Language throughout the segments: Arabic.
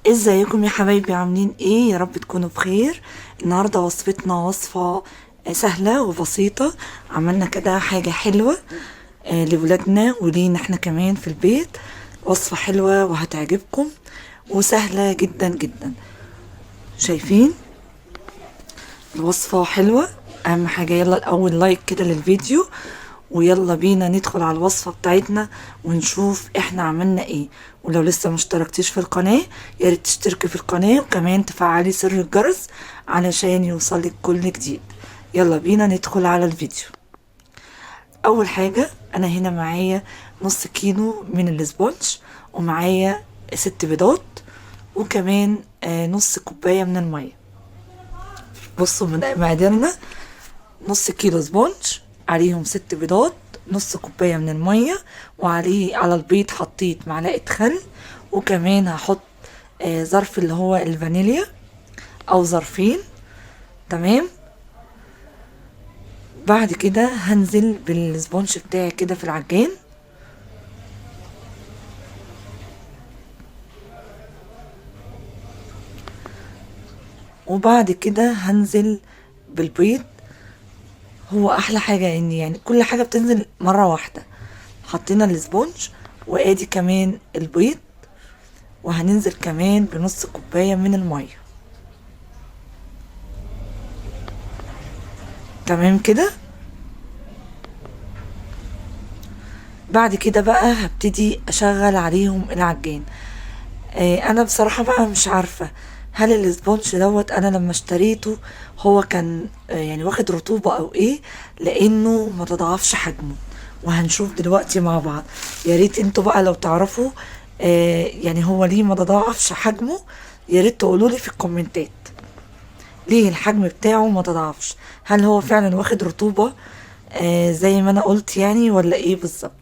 ازيكم يا حبايبي؟ عاملين ايه؟ يا رب تكونوا بخير. النهارده وصفتنا وصفة سهلة وبسيطة. عملنا كده حاجة حلوة لولادنا ولينا احنا كمان في البيت. وصفة حلوة وهتعجبكم وسهلة جدا جدا. شايفين الوصفة حلوة؟ اهم حاجة يلا الاول لايك كده للفيديو، ويلا بينا ندخل على الوصفة بتاعتنا ونشوف احنا عملنا ايه. ولو لسه مشتركتيش في القناة ياريت تشتركي في القناة وكمان تفعلي زر الجرس علشان يوصلك كل جديد. يلا بينا ندخل على الفيديو. اول حاجة انا هنا معايا نص كيلو من الاسبونج، ومعايا 6 بيضات، وكمان نص كوباية من المية. بصوا من مقاديرنا: نص كيلو سبونج، عليهم 6 بيضات، نص كوباية من المية، وعليه على البيض حطيت معلقة خل، وكمان هحط ظرف اللي هو الفانيليا او ظرفين. تمام. بعد كده هنزل بالسبونج بتاعي كده في العجان، وبعد كده هنزل بالبيض. هو احلى حاجة ان يعني كل حاجة بتنزل مرة واحدة. حطينا السبونج وادي كمان البيض، وهننزل كمان بنص كوباية من المية. تمام كده. بعد كده بقى هبتدي اشغل عليهم العجين. انا بصراحة بقى مش عارفة هل الاسبونج دوت انا لما اشتريته هو كان يعني واخد رطوبة او ايه، لانه ما تضاعفش حجمه. وهنشوف دلوقتي مع بعض. يا ريت انتوا بقى لو تعرفوا يعني هو ليه ما تضاعفش حجمه، يا ريت تقولوا لي في الكومنتات ليه الحجم بتاعه ما تضاعفش. هل هو فعلا واخد رطوبة زي ما انا قلت يعني، ولا ايه بالظبط؟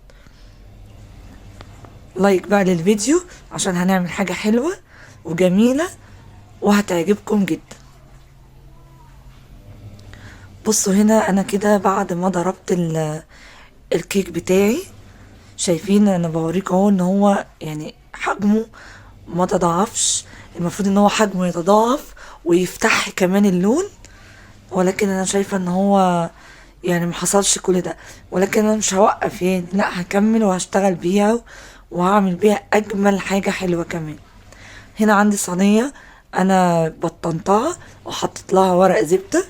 لايك بقى للفيديو عشان هنعمل حاجة حلوة وجميلة وهتعجبكم جدا. بصوا هنا انا كده بعد ما ضربت الكيك بتاعي، شايفين انا بوريكم اهو ان هو يعني حجمه ما تضاعفش. المفروض ان هو حجمه يتضاعف ويفتح كمان اللون، ولكن انا شايفة ان هو يعني محصلش كل ده. ولكن انا مش هوقف يعني، لا هكمل وهشتغل بيها وهعمل بيها اجمل حاجة حلوة كمان. هنا عندي صينية انا بطنتها وحطيت لها ورق زبدة،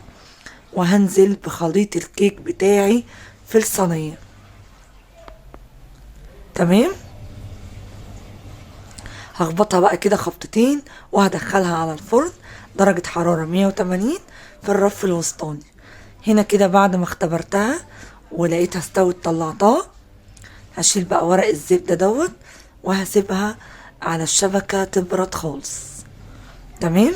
وهنزل بخليط الكيك بتاعي في الصينية. تمام. هخبطها بقى كده خبطتين وهدخلها على الفرن درجة حرارة 180 في الرف الوسطاني. هنا كده بعد ما اختبرتها ولقيتها استوت طلعتها. هشيل بقى ورق الزبدة دوت وهسيبها على الشبكة تبرد خالص. تمام.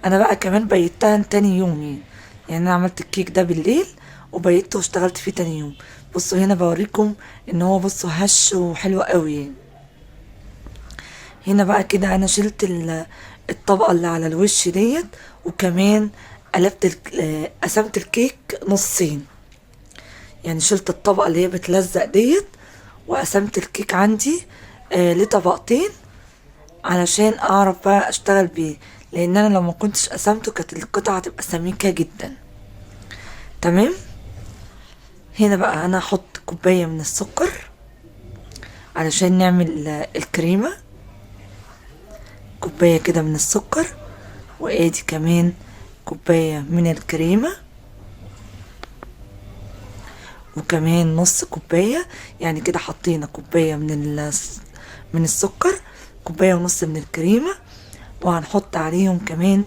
انا بقى كمان بيتها تاني يوم يعني انا عملت الكيك ده بالليل وبيته واشتغلت فيه تاني يوم. بصوا هنا بوريكم ان هو بصوا هش وحلو قوي يعني. هنا بقى كده انا شلت الطبقة اللي على الوش ديت، وكمان قلبت قسمت الكيك نصين. يعني شلت الطبقة اللي هي بتلزق ديت وقسمت الكيك عندي لطبقتين علشان اعرف بقى اشتغل بيه، لان انا لو ما كنتش قسمته كانت القطعة تبقى سميكة جدا. تمام. هنا بقى انا هحط كوباية من السكر علشان نعمل الكريمة. كوباية كده من السكر، وادي كمان كوباية من الكريمة، وكمان نص كوباية. يعني كده حطينا كوباية من السكر، كوباية ونص من الكريمة، وهنحط عليهم كمان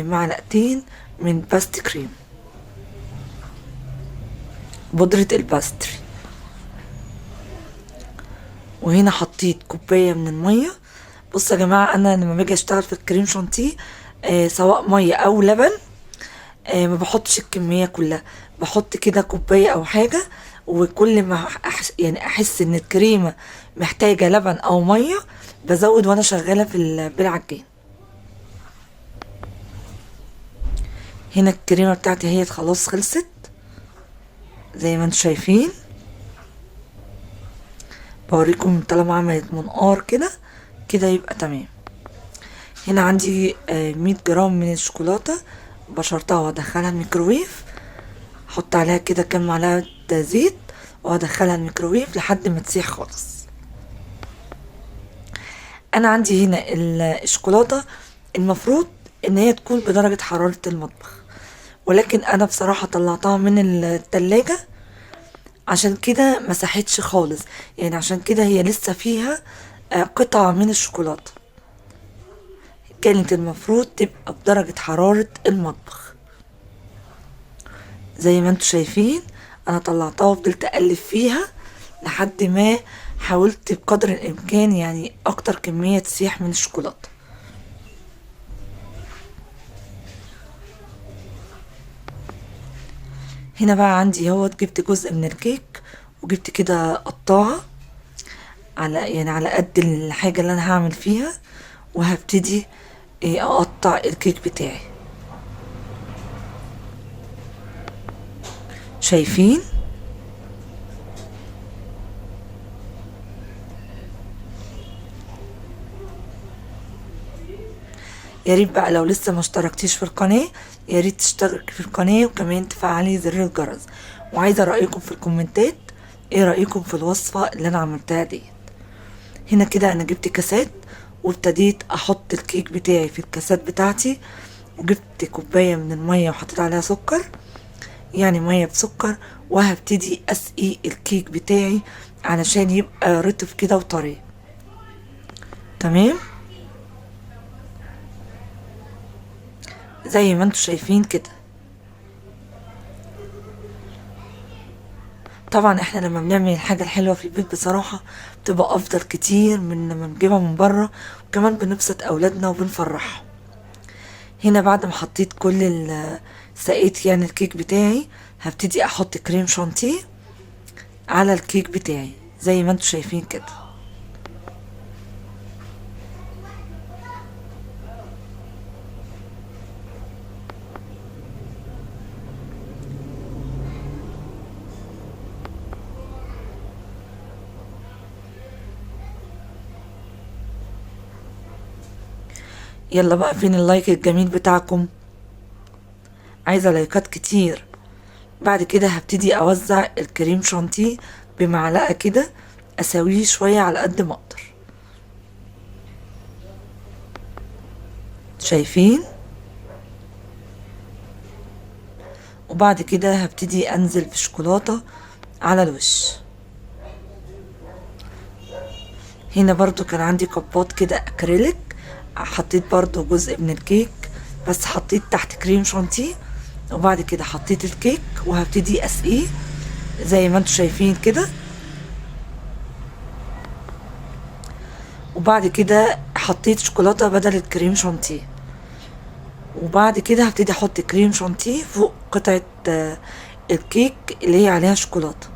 معلقتين من باست كريم، بودرة الباستري. وهنا حطيت كوباية من المية. بصوا يا جماعة انا لما باجي اشتغل في الكريم شانتيه سواء مية او لبن ما بحطش الكمية كلها، بحط كده كوباية او حاجة. وكل ما يعني احس ان الكريمة محتاجة لبن او مية بزود وانا شغالة بالعجين. هنا الكريمة بتاعتي هي خلاص خلصت زي ما انتم شايفين. بوريكم طالما عملت منقار كده كده يبقى تمام. هنا عندي 100 جرام من الشوكولاتة بشرتها وادخلها الميكروويف، احط عليها كده كام معلقة زيت وادخلها الميكروويف لحد ما تسيح خالص. انا عندي هنا الشوكولاتة المفروض ان هي تكون بدرجة حرارة المطبخ، ولكن انا بصراحة طلعتها من التلاجة عشان كده مسحتش خالص، يعني عشان كده هي لسه فيها قطع من الشوكولاتة. كانت المفروض تبقى بدرجة حرارة المطبخ. زي ما انتوا شايفين انا طلعتها وفضلت اقلب فيها لحد ما حاولت بقدر الامكان يعني اكتر كمية تسيح من الشوكولاتة. هنا بقى عندي اهوت جبت جزء من الكيك وجبت كده قطاعة على قد الحاجة اللي انا هعمل فيها، وهبتدي اقطع الكيك بتاعي. شايفين؟ يا ريت بقى لو لسه ما اشتركتيش في القناة يا ريت تشتركي في القناة وكمان تفعلي زر الجرس. وعايزة رأيكم في الكومنتات، ايه رأيكم في الوصفة اللي انا عملتها ديت. هنا كده انا جبت كاسات وابتديت احط الكيك بتاعي في الكاسات بتاعتي، وجبت كوباية من المية وحطيت عليها سكر، يعني مية بسكر، وهبتدي اسقي الكيك بتاعي علشان يبقى رطب كده وطري. تمام زي ما انتوا شايفين كده. طبعا احنا لما بنعمل الحاجة الحلوة في البيت بصراحة بتبقى افضل كتير من لما نجيبها من بره، وكمان بنبسط اولادنا وبنفرحهم. هنا بعد ما حطيت كل سقيت يعني الكيك بتاعي، هبتدي احط كريم شانتيه على الكيك بتاعي زي ما انتوا شايفين كده. يلا بقى فين اللايك الجميل بتاعكم؟ عايزة لايكات كتير. بعد كده هبتدي اوزع الكريم شانتيه بمعلقة كده، اسويه شوية على قد ما اقدر. شايفين؟ وبعد كده هبتدي انزل بشوكولاتة على الوش. هنا برضو كان عندي كبات كده اكريليك، حطيت برضو جزء من الكيك بس حطيت تحت كريم شانتيه، وبعد كده حطيت الكيك وهبتدي اسقيه زي ما انتوا شايفين كده. وبعد كده حطيت شوكولاتة بدل الكريم شانتيه، وبعد كده هبتدي احط كريم شانتيه فوق قطعة الكيك اللي هي عليها شوكولاتة.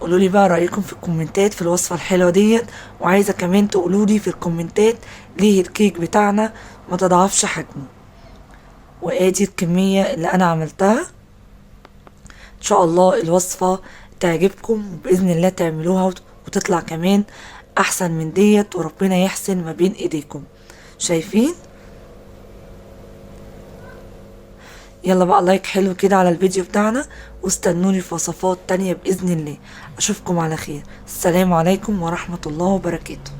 قولولي بقى رأيكم في الكومنتات في الوصفة الحلوة ديت، وعايزة كمان تقولولي في الكومنتات ليه الكيك بتاعنا ما تضاعفش حجمه. وادي الكمية اللي انا عملتها. ان شاء الله الوصفة تعجبكم بإذن الله تعملوها وتطلع كمان احسن من ديت، وربنا يحسن ما بين ايديكم. شايفين؟ يلا بقى لايك حلو كده على الفيديو بتاعنا، واستنوني في وصفات تانية بإذن الله. أشوفكم على خير. السلام عليكم ورحمة الله وبركاته.